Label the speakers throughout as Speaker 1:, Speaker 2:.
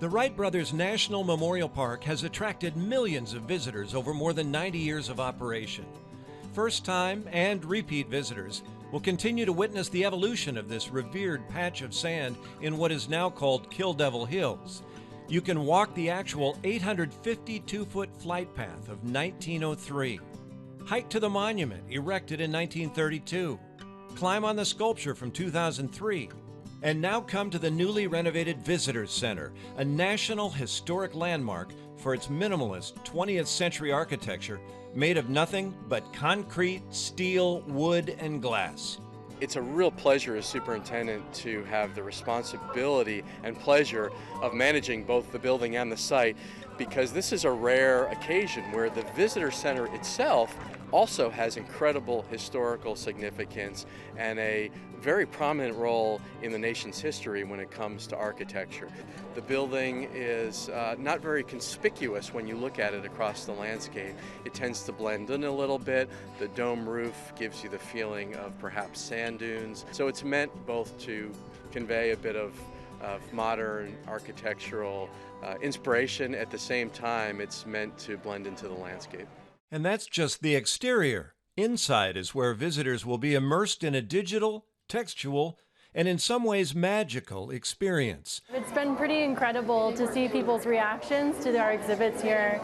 Speaker 1: The Wright Brothers National Memorial Park has attracted millions of visitors over more than 90 years of operation. First-time and repeat visitors will continue to witness the evolution of this revered patch of sand in what is now called Kill Devil Hills. You can walk the actual 852-foot flight path of 1903, hike to the monument erected in 1932, climb on the sculpture from 2003, and now come to the newly renovated Visitors Center, a National Historic Landmark for its minimalist 20th century architecture made of nothing but concrete, steel, wood, and glass.
Speaker 2: It's a real pleasure as superintendent to have the responsibility and pleasure of managing both the building and the site, because this is a rare occasion where the Visitor Center itself also has incredible historical significance and a very prominent role in the nation's history when it comes to architecture. The building is not very conspicuous when you look at it across the landscape. It tends to blend in a little bit. The dome roof gives you the feeling of perhaps sand dunes. So it's meant both to convey a bit of modern architectural inspiration. At the same time, it's meant to blend into the landscape.
Speaker 1: And that's just the exterior. Inside is where visitors will be immersed in a digital, textual, and in some ways magical experience.
Speaker 3: It's been pretty incredible to see people's reactions to our exhibits here.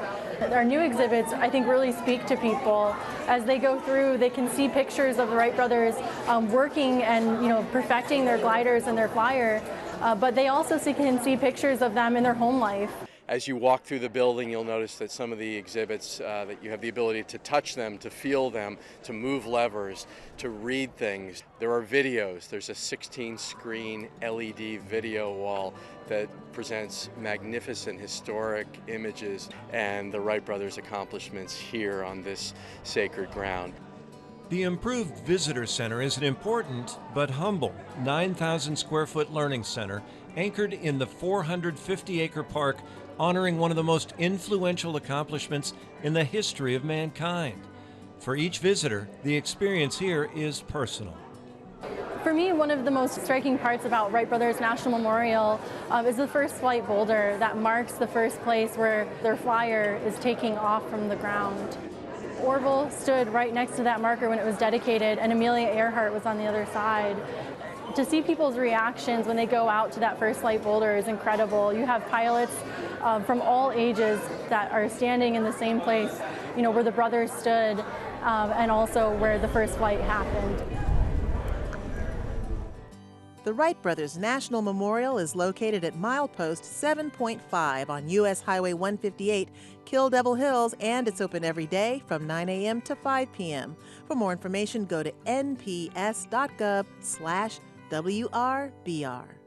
Speaker 3: Our new exhibits, I think, really speak to people. As they go through, they can see pictures of the Wright brothers working and perfecting their gliders and their flyer, but they also can see pictures of them in their home life.
Speaker 2: As you walk through the building, you'll notice that some of the exhibits, that you have the ability to touch them, to feel them, to move levers, to read things. There are videos. There's a 16-screen LED video wall that presents magnificent historic images and the Wright brothers' accomplishments here on this sacred ground.
Speaker 1: The improved Visitor Center is an important but humble 9,000 square foot learning center anchored in the 450-acre park, honoring one of the most influential accomplishments in the history of mankind. For each visitor, the experience here is personal.
Speaker 3: For me, one of the most striking parts about Wright Brothers National Memorial is the first flight boulder that marks the first place where their flyer is taking off from the ground. Orville stood right next to that marker when it was dedicated, and Amelia Earhart was on the other side. To see people's reactions when they go out to that first flight boulder is incredible. You have pilots from all ages that are standing in the same place, where the brothers stood, and also where the first flight happened.
Speaker 4: The Wright Brothers National Memorial is located at milepost 7.5 on U.S. Highway 158, Kill Devil Hills, and it's open every day from 9 a.m. to 5 p.m. For more information, go to nps.gov/WRBR.